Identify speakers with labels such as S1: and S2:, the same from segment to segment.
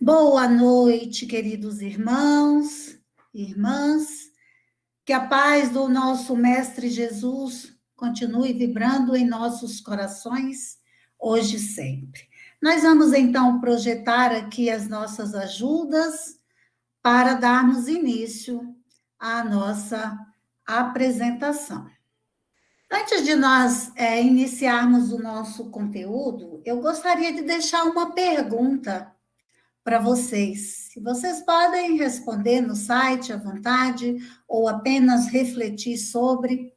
S1: Boa noite, queridos irmãos, irmãs. Que a paz do nosso Mestre Jesus continue vibrando em nossos corações, hoje e sempre. Nós vamos então projetar aqui as nossas ajudas para darmos início à nossa apresentação. Antes de nós iniciarmos o nosso conteúdo, eu gostaria de deixar uma pergunta para vocês. Vocês podem responder no site à vontade ou apenas refletir sobre.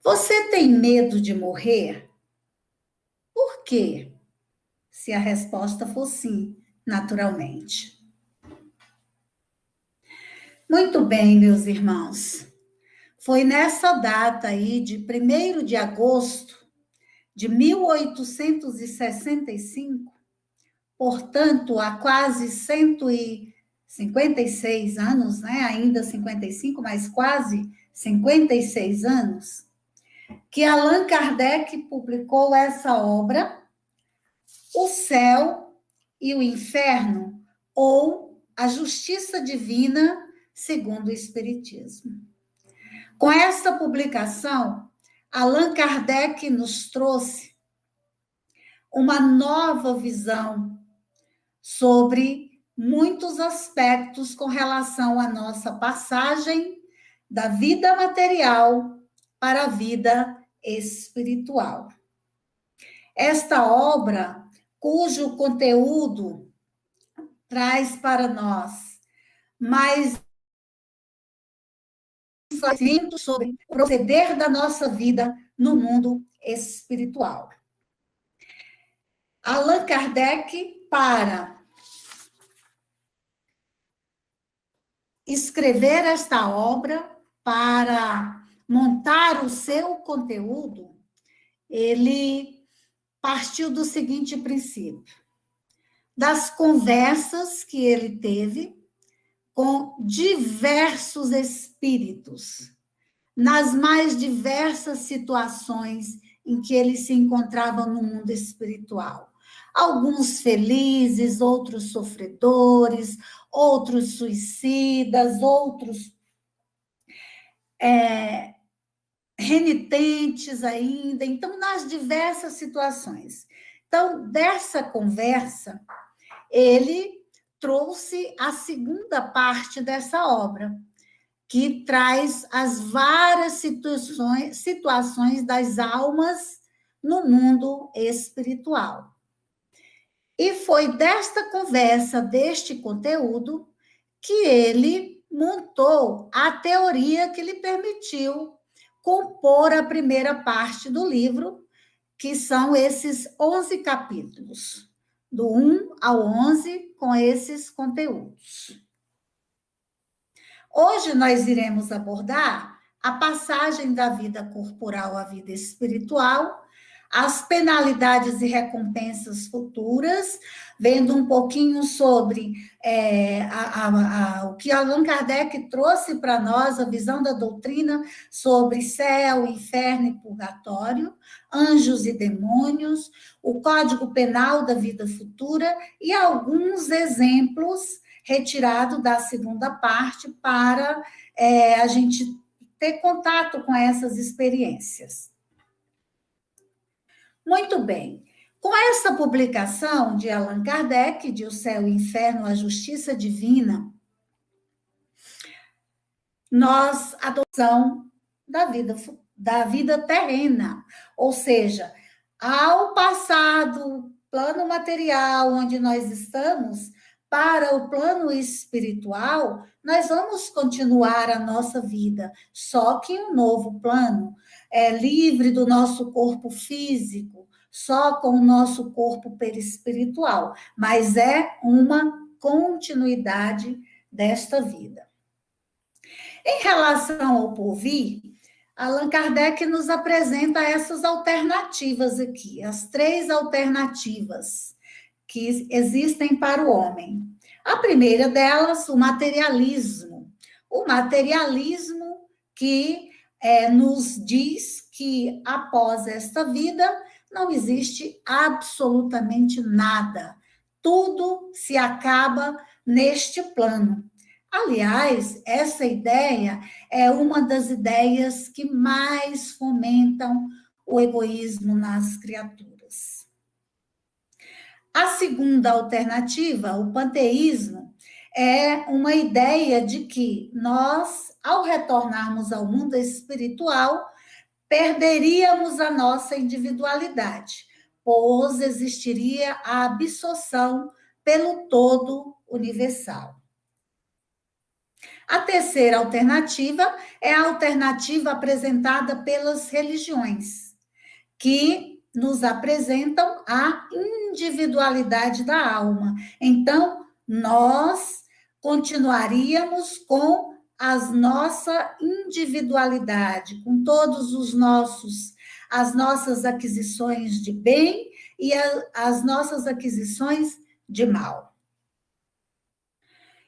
S1: Você tem medo de morrer? Por quê? Se a resposta for sim, naturalmente. Muito bem, meus irmãos. Foi nessa data aí de 1º de agosto de 1865, portanto, há quase 156 anos, né? Ainda 55, mas quase 56 anos, que Allan Kardec publicou essa obra, O Céu e o Inferno, ou A Justiça Divina segundo o Espiritismo. Com essa publicação, Allan Kardec nos trouxe uma nova visão sobre muitos aspectos com relação à nossa passagem da vida material para a vida espiritual. Esta obra, cujo conteúdo traz para nós mais conhecimento sobre o proceder da nossa vida no mundo espiritual. Allan Kardec, para escrever esta obra, para montar o seu conteúdo, ele partiu do seguinte princípio: das conversas que ele teve com diversos espíritos, nas mais diversas situações em que ele se encontrava no mundo espiritual. Alguns felizes, outros sofredores, outros suicidas, outros renitentes ainda. Então, nas diversas situações. Então, dessa conversa, ele trouxe a segunda parte dessa obra, que traz as várias situações das almas no mundo espiritual. E foi desta conversa, deste conteúdo, que ele montou a teoria que lhe permitiu compor a primeira parte do livro, que são esses 11 capítulos, do 1 ao 11, com esses conteúdos. Hoje nós iremos abordar a passagem da vida corporal à vida espiritual, as penalidades e recompensas futuras, vendo um pouquinho sobre o que Allan Kardec trouxe para nós, a visão da doutrina sobre céu, inferno e purgatório, anjos e demônios, o Código Penal da vida futura e alguns exemplos retirados da segunda parte para a gente ter contato com essas experiências. Muito bem. Com essa publicação de Allan Kardec, de O Céu e o Inferno, a Justiça Divina, nós adotamos da vida terrena, ou seja, ao passar do plano material onde nós estamos para o plano espiritual, nós vamos continuar a nossa vida, só que em um novo plano, livre do nosso corpo físico, só com o nosso corpo perispiritual, mas é uma continuidade desta vida. Em relação ao porvir, Allan Kardec nos apresenta essas alternativas aqui, as 3 alternativas que existem para o homem. A primeira delas, o materialismo. O materialismo que nos diz que após esta vida não existe absolutamente nada. tudo se acaba neste plano. Aliás, essa ideia é uma das ideias que mais fomentam o egoísmo nas criaturas. A segunda alternativa, o panteísmo, é uma ideia de que nós, ao retornarmos ao mundo espiritual, perderíamos a nossa individualidade, pois existiria a absorção pelo todo universal. A terceira alternativa é a alternativa apresentada pelas religiões, que nos apresentam a individualidade da alma. Então, nós continuaríamos com a nossa individualidade, com todos as nossas aquisições de bem e as nossas aquisições de mal.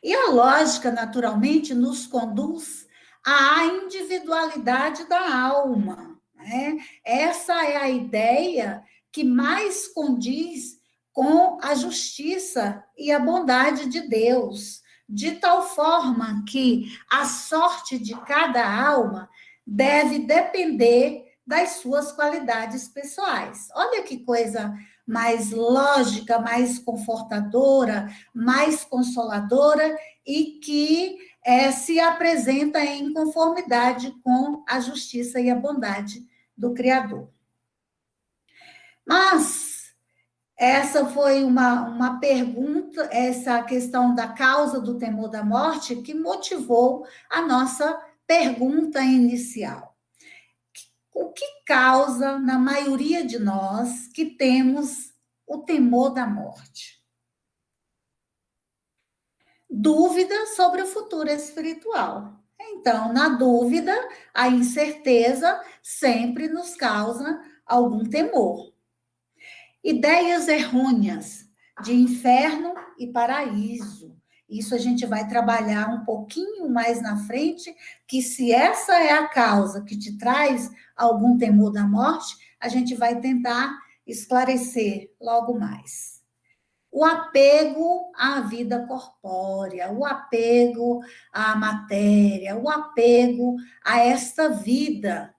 S1: E a lógica, naturalmente, nos conduz à individualidade da alma, né? Essa é a ideia que mais condiz com a justiça e a bondade de Deus, de tal forma que a sorte de cada alma deve depender das suas qualidades pessoais. Olha que coisa mais lógica, mais confortadora, mais consoladora e que se apresenta em conformidade com a justiça e a bondade do Criador. Mas essa foi uma pergunta, essa questão da causa do temor da morte, que motivou a nossa pergunta inicial. O que causa, na maioria de nós, que temos o temor da morte? Dúvida sobre o futuro espiritual. Então, na dúvida, a incerteza sempre nos causa algum temor. Ideias errôneas de inferno e paraíso. Isso a gente vai trabalhar um pouquinho mais na frente, que se essa é a causa que te traz algum temor da morte, a gente vai tentar esclarecer logo mais. O apego à vida corpórea, o apego à matéria, o apego a esta vida.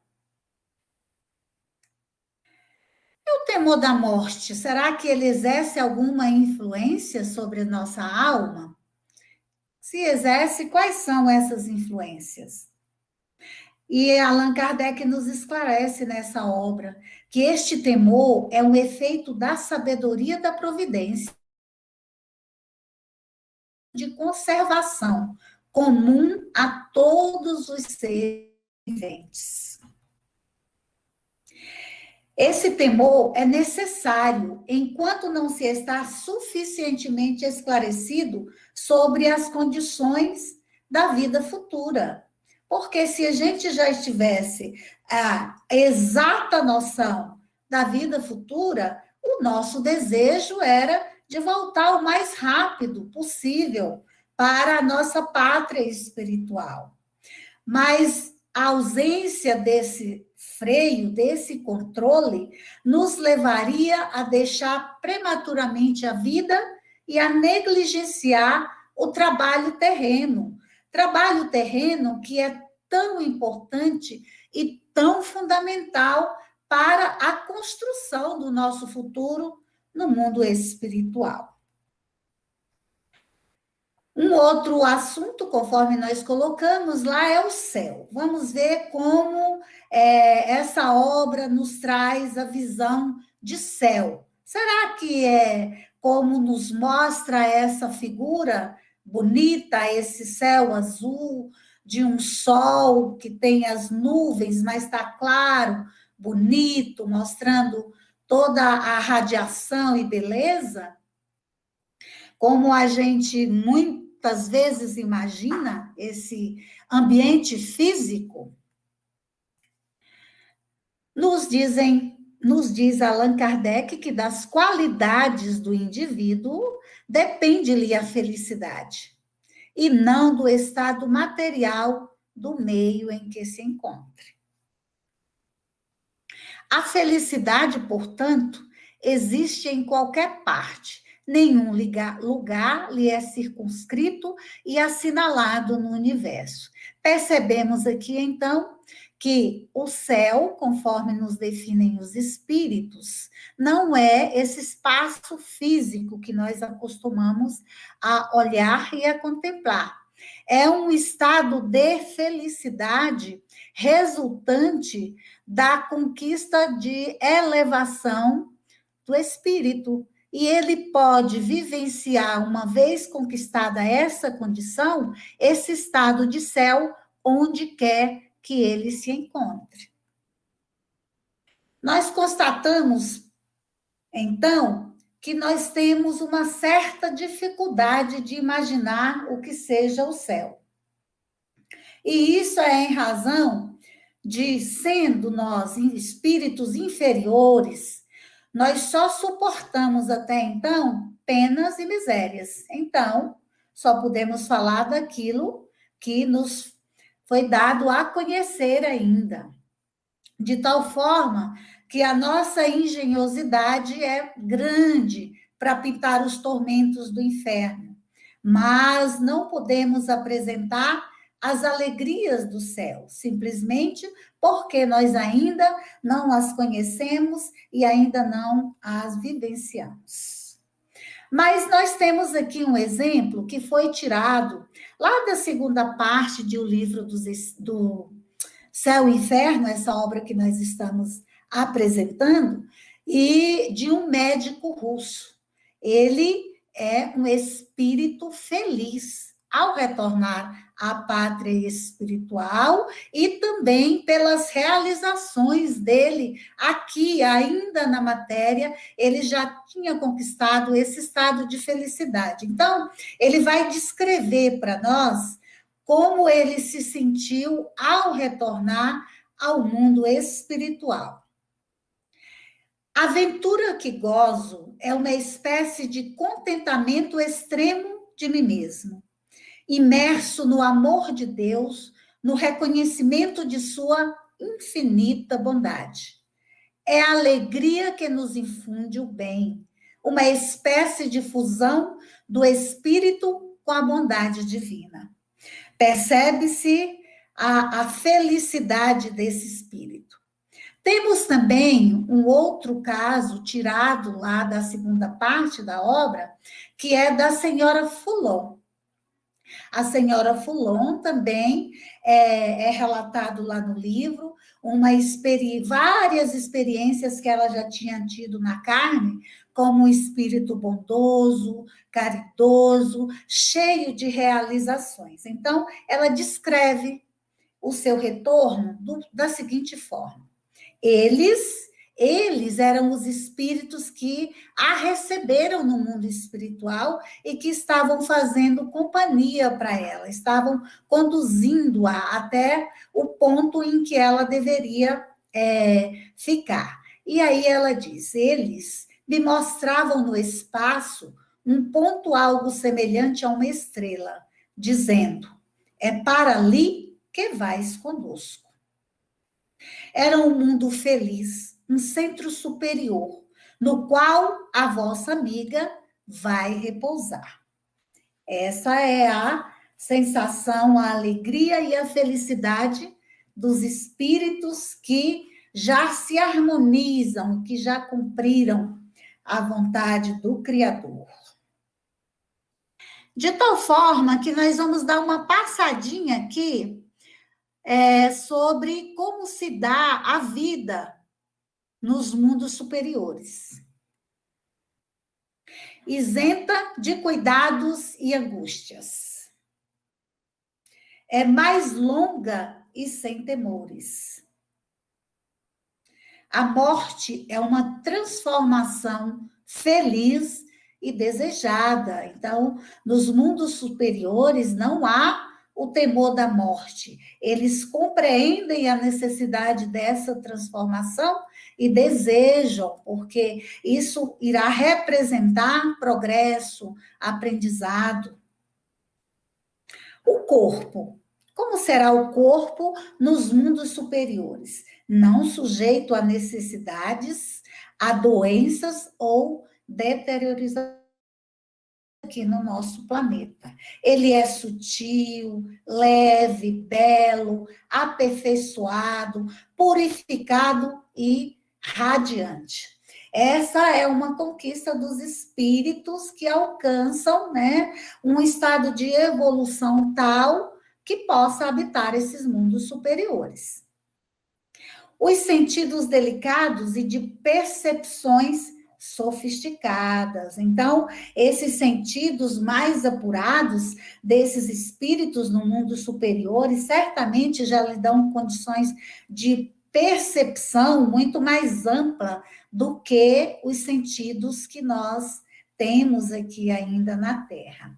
S1: E o temor da morte, será que ele exerce alguma influência sobre a nossa alma? Se exerce, quais são essas influências? E Allan Kardec nos esclarece nessa obra que este temor é um efeito da sabedoria da providência, de conservação comum a todos os seres viventes. Esse temor é necessário enquanto não se está suficientemente esclarecido sobre as condições da vida futura. Porque se a gente já estivesse a exata noção da vida futura, o nosso desejo era de voltar o mais rápido possível para a nossa pátria espiritual. Mas a ausência desse freio, desse controle, nos levaria a deixar prematuramente a vida e a negligenciar o trabalho terreno. Trabalho terreno que é tão importante e tão fundamental para a construção do nosso futuro no mundo espiritual. Um outro assunto, conforme nós colocamos lá, é o céu. Vamos ver como essa obra nos traz a visão de céu. Será que é como nos mostra essa figura bonita, esse céu azul, de um sol que tem as nuvens, mas está claro, bonito, mostrando toda a radiação e beleza? Como a gente muitas vezes imagina esse ambiente físico, nos diz Allan Kardec que das qualidades do indivíduo depende-lhe a felicidade, e não do estado material do meio em que se encontre. A felicidade, portanto, existe em qualquer parte, nenhum lugar lhe é circunscrito e assinalado no universo. Percebemos aqui, então, que o céu, conforme nos definem os espíritos, não é esse espaço físico que nós acostumamos a olhar e a contemplar. É um estado de felicidade resultante da conquista de elevação do espírito. E ele pode vivenciar, uma vez conquistada essa condição, esse estado de céu onde quer que ele se encontre. Nós constatamos, então, que nós temos uma certa dificuldade de imaginar o que seja o céu. E isso é em razão de, sendo nós espíritos inferiores, nós só suportamos até então penas e misérias. Então, só podemos falar daquilo que nos foi dado a conhecer ainda. De tal forma que a nossa engenhosidade é grande para pintar os tormentos do inferno, mas não podemos apresentar as alegrias do céu, simplesmente porque nós ainda não as conhecemos e ainda não as vivenciamos. Mas nós temos aqui um exemplo que foi tirado lá da segunda parte do livro do Céu e Inferno, essa obra que nós estamos apresentando, e de um médico russo. Ele é um espírito feliz ao retornar à pátria espiritual e também pelas realizações dele aqui, ainda na matéria, ele já tinha conquistado esse estado de felicidade. Então, ele vai descrever para nós como ele se sentiu ao retornar ao mundo espiritual. A aventura que gozo é uma espécie de contentamento extremo de mim mesmo, imerso no amor de Deus, no reconhecimento de sua infinita bondade. É a alegria que nos infunde o bem, uma espécie de fusão do espírito com a bondade divina. Percebe-se a felicidade desse espírito. Temos também um outro caso tirado lá da segunda parte da obra, que é da senhora Foulon. A senhora Foulon também é relatado lá no livro, várias experiências que ela já tinha tido na carne, como um espírito bondoso, caridoso, cheio de realizações. Então, ela descreve o seu retorno da seguinte forma: eles eram os espíritos que a receberam no mundo espiritual e que estavam fazendo companhia para ela, estavam conduzindo-a até o ponto em que ela deveria ficar. E aí ela diz: eles me mostravam no espaço um ponto algo semelhante a uma estrela, dizendo: é para ali que vais conosco. Era um mundo feliz, um centro superior, no qual a vossa amiga vai repousar. Essa é a sensação, a alegria e a felicidade dos espíritos que já se harmonizam, que já cumpriram a vontade do Criador. De tal forma que nós vamos dar uma passadinha aqui sobre como se dá a vida nos mundos superiores. Isenta de cuidados e angústias. É mais longa e sem temores. A morte é uma transformação feliz e desejada. Então, nos mundos superiores não há o temor da morte. Eles compreendem a necessidade dessa transformação e desejam, porque isso irá representar progresso, aprendizado. O corpo. Como será o corpo nos mundos superiores? Não sujeito a necessidades, a doenças ou deteriorização. aqui no nosso planeta. Ele é sutil, leve, belo, aperfeiçoado, purificado e radiante. Essa é uma conquista dos espíritos que alcançam, né, um estado de evolução tal que possa habitar esses mundos superiores. Os sentidos delicados e de percepções sofisticadas. Então, esses sentidos mais apurados desses espíritos no mundo superior, certamente já lhe dão condições de percepção muito mais ampla do que os sentidos que nós temos aqui ainda na Terra.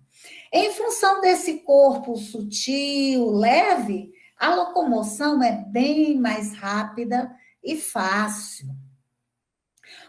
S1: Em função desse corpo sutil, leve, a locomoção é bem mais rápida e fácil.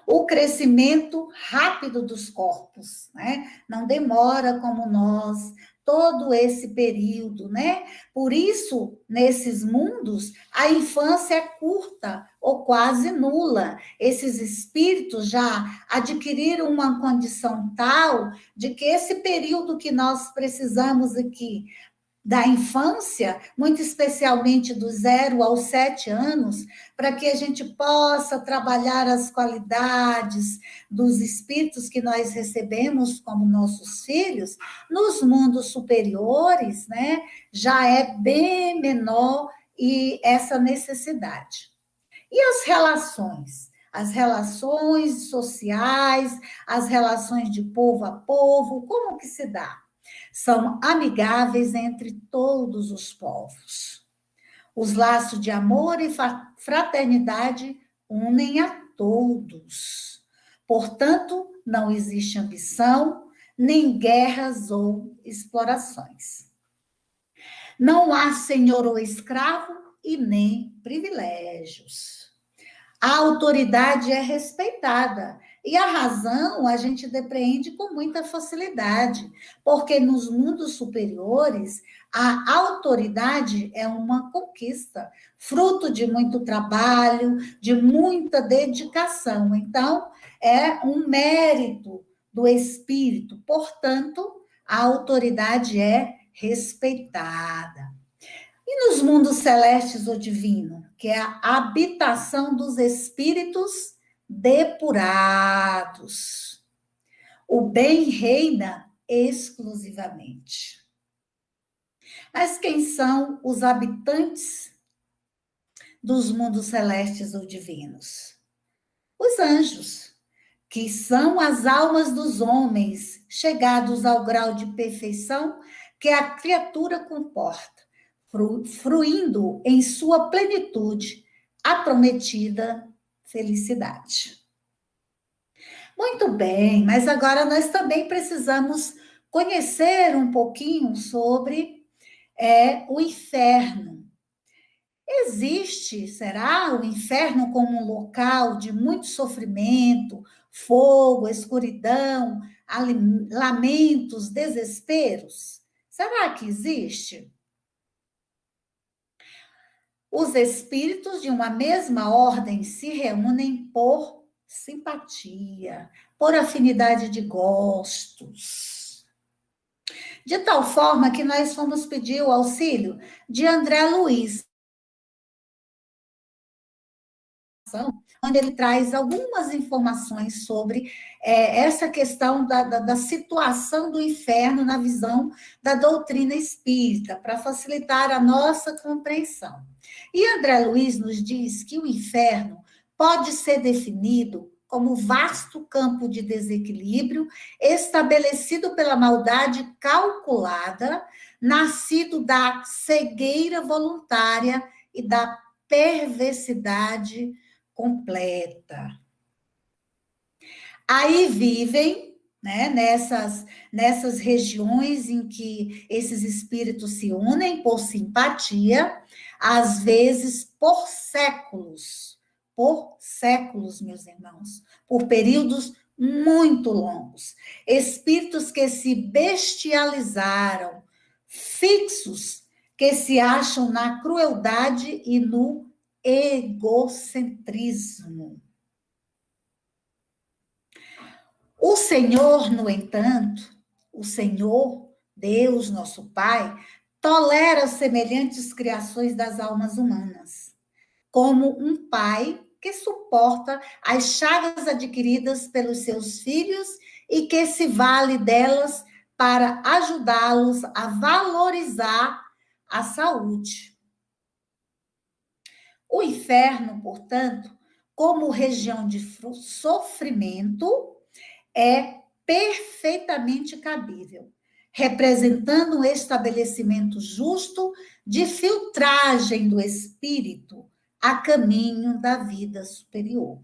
S1: O crescimento rápido dos corpos, né? Não demora como nós, todo esse período, né? Por isso, nesses mundos, a infância é curta ou quase nula. Esses espíritos já adquiriram uma condição tal de que esse período que nós precisamos aqui da infância, muito especialmente do 0 aos 7 anos, para que a gente possa trabalhar as qualidades dos espíritos que nós recebemos como nossos filhos, nos mundos superiores, né, já é bem menor e essa necessidade. E as relações? As relações sociais, as relações de povo a povo, como que se dá? São amigáveis entre todos os povos. Os laços de amor e fraternidade unem a todos. Portanto, não existe ambição, nem guerras ou explorações. Não há senhor ou escravo e nem privilégios. A autoridade é respeitada. E a razão a gente depreende com muita facilidade, porque nos mundos superiores a autoridade é uma conquista, fruto de muito trabalho, de muita dedicação. Então, é um mérito do espírito, portanto, a autoridade é respeitada. E nos mundos celestes ou divino, que é a habitação dos espíritos depurados. O bem reina exclusivamente. Mas quem são os habitantes dos mundos celestes ou divinos? Os anjos, que são as almas dos homens, chegados ao grau de perfeição que a criatura comporta, fruindo em sua plenitude a prometida felicidade. Muito bem, mas agora nós também precisamos conhecer um pouquinho sobre o inferno. Existe, será, o inferno como um local de muito sofrimento, fogo, escuridão, lamentos, desesperos? Será que existe? Os espíritos de uma mesma ordem se reúnem por simpatia, por afinidade de gostos. De tal forma que nós fomos pedir o auxílio de André Luiz, onde ele traz algumas informações sobre essa questão da situação do inferno na visão da doutrina espírita, para facilitar a nossa compreensão. E André Luiz nos diz que o inferno pode ser definido como vasto campo de desequilíbrio estabelecido pela maldade calculada, nascido da cegueira voluntária e da perversidade completa. Aí vivem, né, nessas regiões em que esses espíritos se unem por simpatia, às vezes por séculos, meus irmãos, por períodos muito longos. Espíritos que se bestializaram, fixos, que se acham na crueldade e no egocentrismo. O Senhor, no entanto, o Senhor, Deus, nosso Pai, tolera semelhantes criações das almas humanas, como um pai que suporta as chagas adquiridas pelos seus filhos e que se vale delas para ajudá-los a valorizar a saúde. O inferno, portanto, como região de sofrimento, é perfeitamente cabível, representando um estabelecimento justo de filtragem do espírito a caminho da vida superior.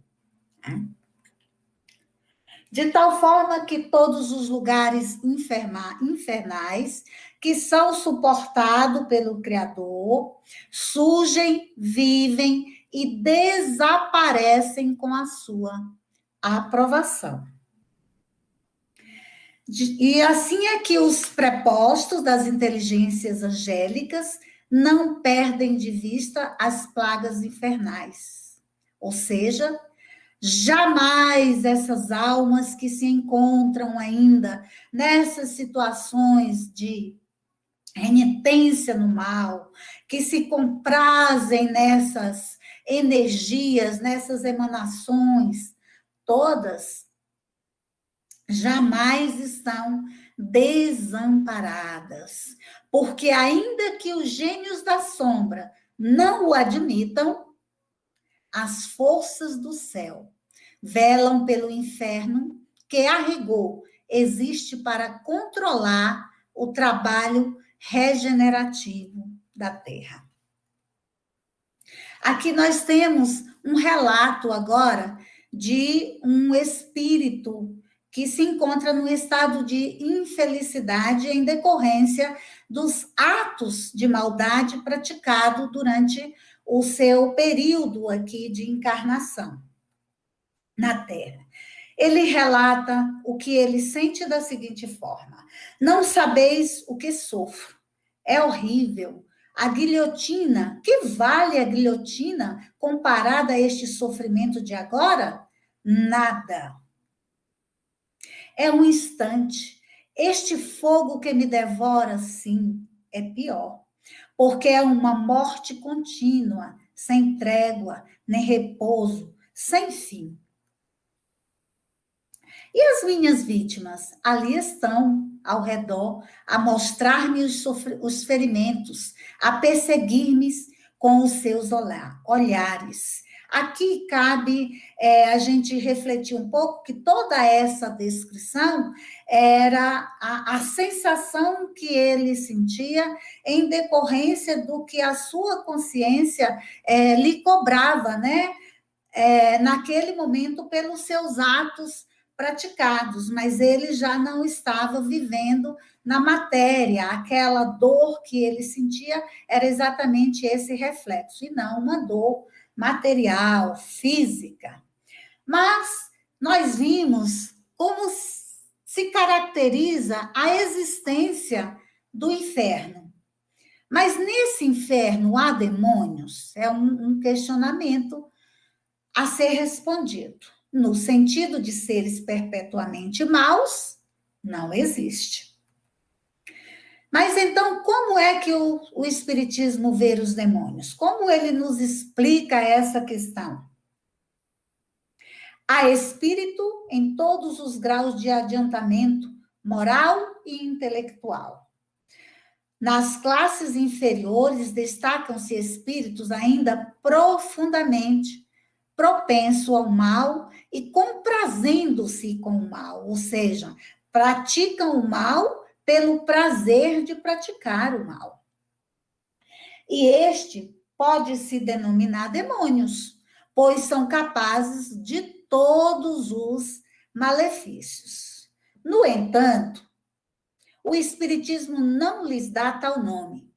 S1: De tal forma que todos os lugares infernais que são suportados pelo Criador surgem, vivem e desaparecem com a sua aprovação. E assim é que os prepostos das inteligências angélicas não perdem de vista as plagas infernais. Ou seja, jamais essas almas que se encontram ainda nessas situações de renitência no mal, que se comprazem nessas energias, nessas emanações, todas jamais estão desamparadas, porque ainda que os gênios da sombra não o admitam, as forças do céu velam pelo inferno, que a rigor existe para controlar o trabalho regenerativo da Terra. Aqui nós temos um relato agora de um espírito que se encontra no estado de infelicidade em decorrência dos atos de maldade praticado durante o seu período aqui de encarnação na Terra. Ele relata o que ele sente da seguinte forma: não sabeis o que sofro, é horrível. A guilhotina, que vale a guilhotina comparada a este sofrimento de agora? Nada. É um instante. Este fogo que me devora, sim, é pior, porque é uma morte contínua, sem trégua, nem repouso, sem fim. E as minhas vítimas ali estão ao redor, a mostrar-me os ferimentos, a perseguir-me com os seus olhares. Aqui cabe a gente refletir um pouco que toda essa descrição era a sensação que ele sentia em decorrência do que a sua consciência lhe cobrava, né? Naquele momento, pelos seus atos praticados, mas ele já não estava vivendo na matéria, aquela dor que ele sentia era exatamente esse reflexo, e não uma dor material, física. Mas nós vimos como se caracteriza a existência do inferno. Mas nesse inferno há demônios? É um questionamento a ser respondido. No sentido de seres perpetuamente maus, não existe. Mas então, como é que o Espiritismo vê os demônios? Como ele nos explica essa questão? Há espírito em todos os graus de adiantamento moral e intelectual. Nas classes inferiores, destacam-se espíritos ainda profundamente propenso ao mal e comprazendo-se com o mal, ou seja, praticam o mal pelo prazer de praticar o mal. E este pode se denominar demônios, pois são capazes de todos os malefícios. No entanto, o Espiritismo não lhes dá tal nome,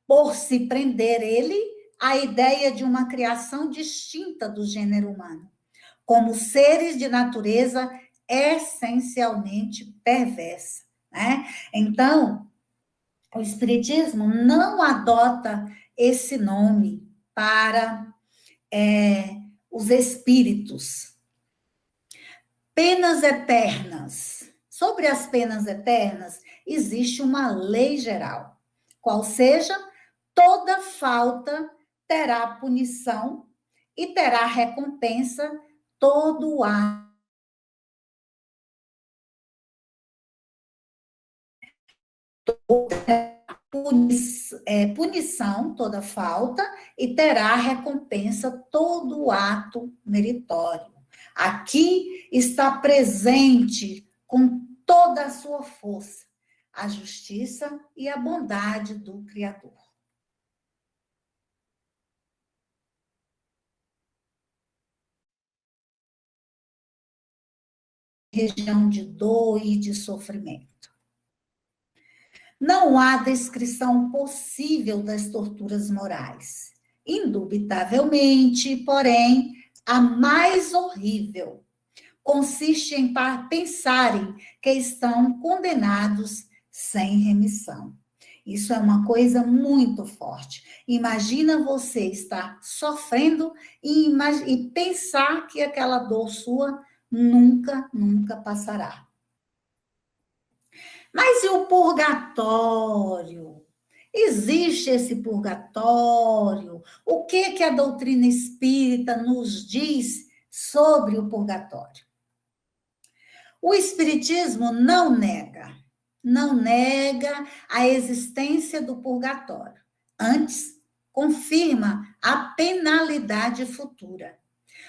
S1: por se prender ele a ideia de uma criação distinta do gênero humano, como seres de natureza essencialmente perversa, né? Então, o Espiritismo não adota esse nome para os espíritos. Penas eternas Sobre as penas eternas, existe uma lei geral, qual seja, toda falta terá punição e terá recompensa todo ato. Punição, toda falta, e terá recompensa todo ato meritório. Aqui está presente com toda a sua força a justiça e a bondade do Criador. Região de dor e de sofrimento. Não há descrição possível das torturas morais. Indubitavelmente, porém, a mais horrível consiste em pensarem que estão condenados sem remissão. Isso é uma coisa muito forte. Imagina você estar sofrendo e pensar que aquela dor sua nunca, nunca passará. Mas e o purgatório? Existe esse purgatório? O que a doutrina espírita nos diz sobre o purgatório? O espiritismo não nega a existência do purgatório. Antes, confirma a penalidade futura.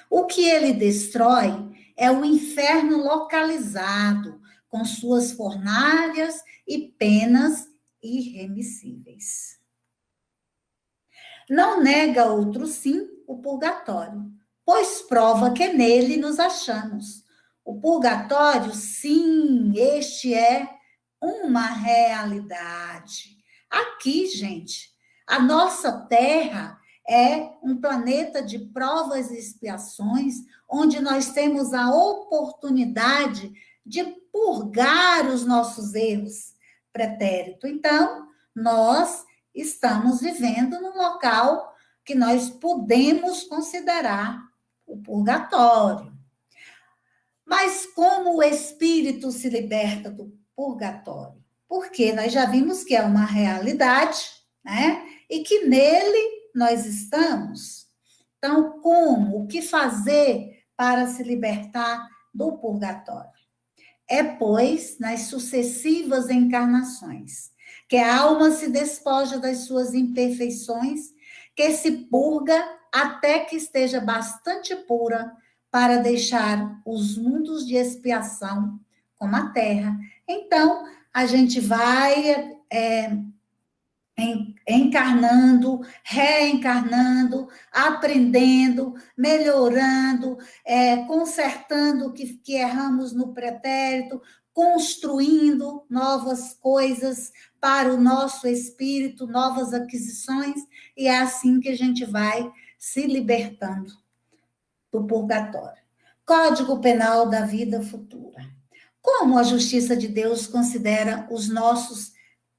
S1: O que ele destrói é o inferno localizado, com suas fornalhas e penas irremissíveis. Não nega outro sim o purgatório, pois prova que nele nos achamos. O purgatório, sim, este é uma realidade. Aqui, gente, a nossa Terra é um planeta de provas e expiações, onde nós temos a oportunidade de purgar os nossos erros pretéritos. Então, nós estamos vivendo num local que nós podemos considerar o purgatório. Mas como o espírito se liberta do purgatório? Porque nós já vimos que é uma realidade, né? E que nele nós estamos. Então, como? O que fazer para se libertar do purgatório? É, pois, nas sucessivas encarnações, que a alma se despoja das suas imperfeições, que se purga até que esteja bastante pura para deixar os mundos de expiação, como a Terra. Então, a gente vai encarnando, reencarnando, aprendendo, melhorando, consertando o que erramos no pretérito, construindo novas coisas para o nosso espírito, novas aquisições, e é assim que a gente vai se libertando do purgatório. Código Penal da Vida Futura. Como a justiça de Deus considera os nossos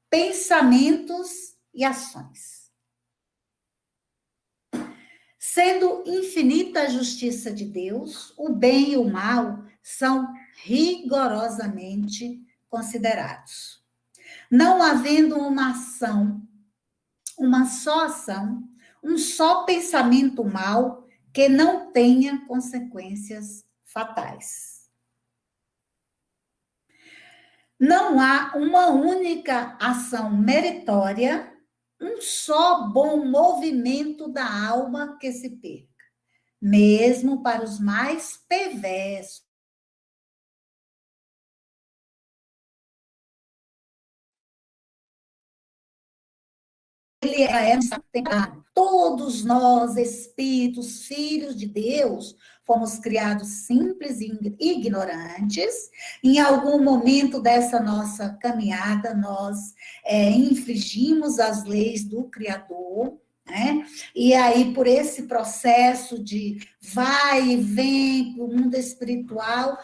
S1: pensamentos e ações. Sendo infinita a justiça de Deus, o bem e o mal são rigorosamente considerados. Não havendo uma ação, uma só ação, um só pensamento mal que não tenha consequências fatais. Não há uma única ação meritória, um só bom movimento da alma que se perca, mesmo para os mais perversos. Ele é todos nós, espíritos, filhos de Deus, fomos criados simples e ignorantes. Em algum momento dessa nossa caminhada, nós infringimos as leis do Criador, né? E aí, por esse processo de vai e vem para o mundo espiritual,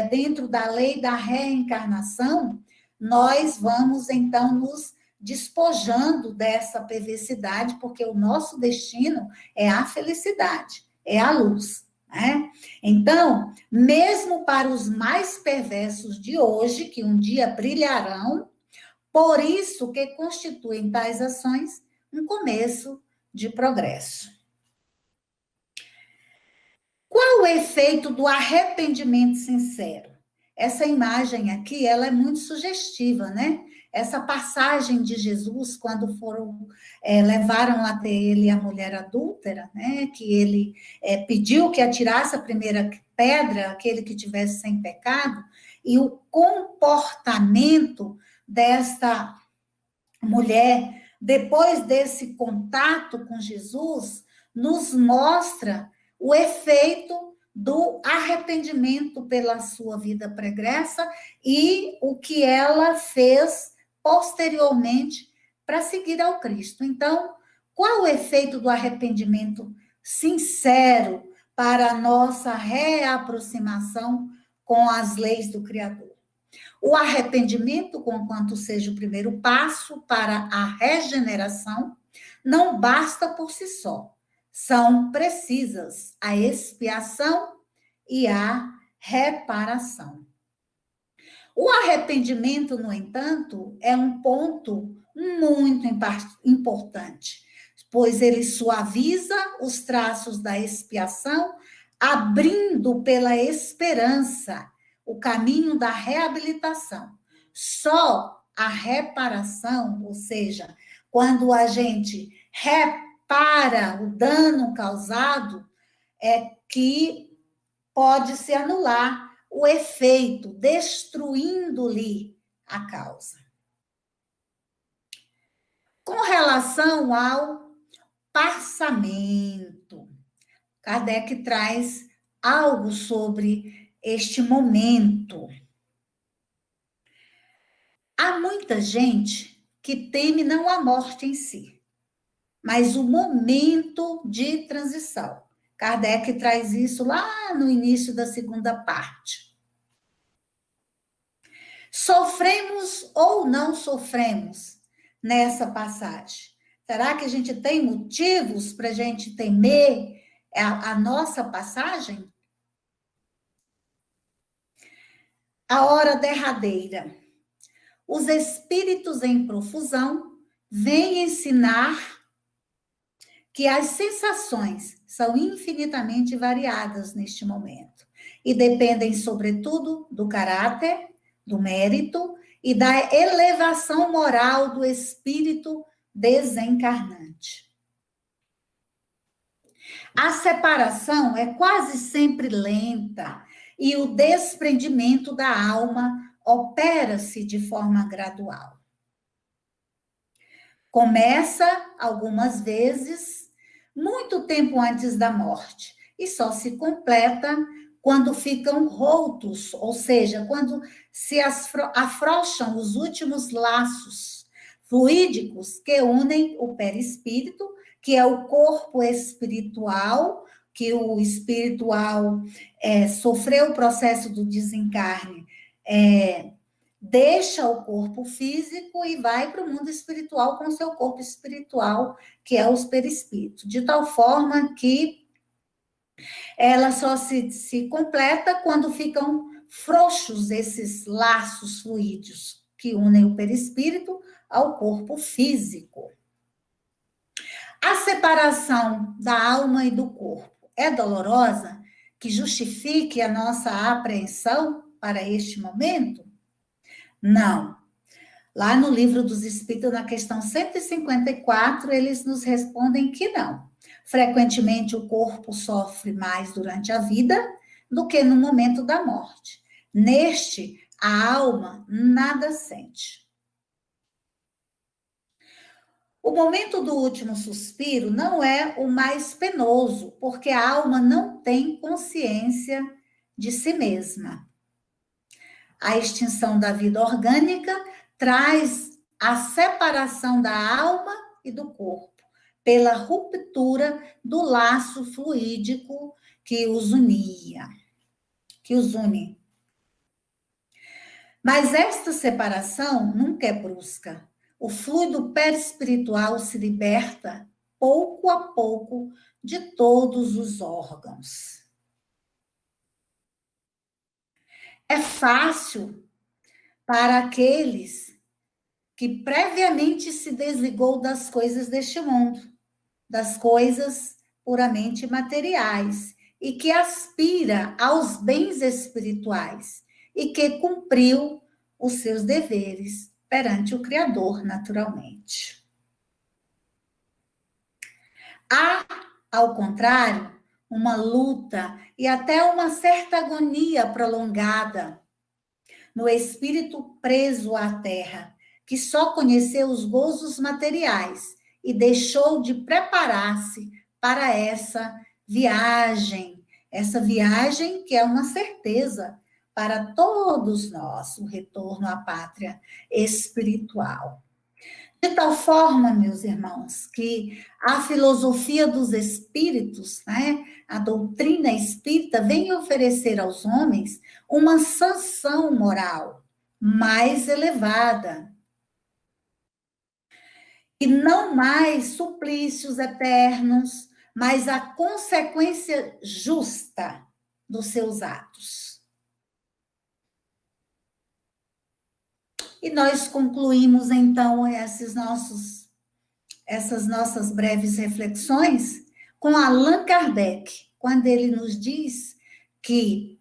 S1: dentro da lei da reencarnação, nós vamos, então, nos despojando dessa perversidade, porque o nosso destino é a felicidade, é a luz, né? Então, mesmo para os mais perversos de hoje, que um dia brilharão, por isso que constituem tais ações um começo de progresso. Qual o efeito do arrependimento sincero? Essa imagem aqui, ela é muito sugestiva, né? Essa passagem de Jesus, quando levaram até ele a mulher adúltera, né? Que ele pediu que atirasse a primeira pedra, aquele que tivesse sem pecado, e o comportamento desta mulher, depois desse contato com Jesus, nos mostra o efeito do arrependimento pela sua vida pregressa e o que ela fez posteriormente para seguir ao Cristo. Então, qual o efeito do arrependimento sincero para a nossa reaproximação com as leis do Criador? O arrependimento, conquanto seja o primeiro passo para a regeneração, não basta por si só. São precisas a expiação e a reparação. O arrependimento, no entanto, é um ponto muito importante, pois ele suaviza os traços da expiação, abrindo pela esperança o caminho da reabilitação. Só a reparação, ou seja, quando a gente repara o dano causado, é que pode se anular o efeito, destruindo-lhe a causa. Com relação ao passamento, Kardec traz algo sobre este momento. Há muita gente que teme não a morte em si, mas o momento de transição. Kardec traz isso lá no início da segunda parte. Sofremos ou não sofremos nessa passagem? Será que a gente tem motivos para a gente temer a nossa passagem? A hora derradeira. Os espíritos em profusão vêm ensinar que as sensações são infinitamente variadas neste momento e dependem, sobretudo, do caráter, do mérito e da elevação moral do espírito desencarnante. A separação é quase sempre lenta e o desprendimento da alma opera-se de forma gradual. Começa, algumas vezes, muito tempo antes da morte, e só se completa quando ficam rotos, ou seja, quando se afrouxam os últimos laços fluídicos que unem o perispírito, que é o corpo espiritual, que o espiritual sofreu o processo do desencarne, deixa o corpo físico e vai para o mundo espiritual com o seu corpo espiritual, que é os perispíritos, de tal forma que ela só se completa quando ficam frouxos esses laços fluídicos que unem o perispírito ao corpo físico. A separação da alma e do corpo é dolorosa, que justifique a nossa apreensão para este momento? Não. Lá no Livro dos Espíritos, na questão 154, eles nos respondem que não. Frequentemente, o corpo sofre mais durante a vida do que no momento da morte. Neste, a alma nada sente. O momento do último suspiro não é o mais penoso, porque a alma não tem consciência de si mesma. A extinção da vida orgânica traz a separação da alma e do corpo, pela ruptura do laço fluídico que os unia, que os une. Mas esta separação nunca é brusca. O fluido perispiritual se liberta pouco a pouco de todos os órgãos. É fácil para aqueles que previamente se desligou das coisas deste mundo, das coisas puramente materiais, e que aspira aos bens espirituais, e que cumpriu os seus deveres perante o Criador, naturalmente. Há, ao contrário, uma luta e até uma certa agonia prolongada no espírito preso à terra, que só conheceu os gozos materiais e deixou de preparar-se para essa viagem que é uma certeza para todos nós, o retorno à pátria espiritual. De tal forma, meus irmãos, que a filosofia dos espíritos, né, a doutrina espírita, vem oferecer aos homens uma sanção moral mais elevada. E não mais suplícios eternos, mas a consequência justa dos seus atos. E nós concluímos, então, essas nossas breves reflexões com Allan Kardec, quando ele nos diz que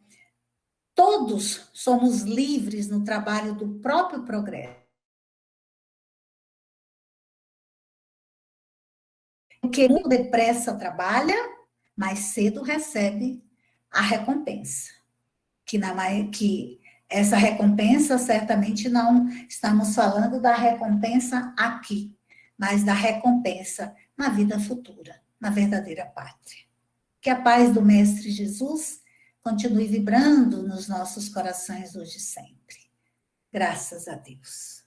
S1: todos somos livres no trabalho do próprio progresso. Porque muito depressa trabalha, mais cedo recebe a recompensa. Que essa recompensa, certamente não estamos falando da recompensa aqui, mas da recompensa na vida futura, na verdadeira pátria. Que a paz do Mestre Jesus continue vibrando nos nossos corações hoje e sempre. Graças a Deus.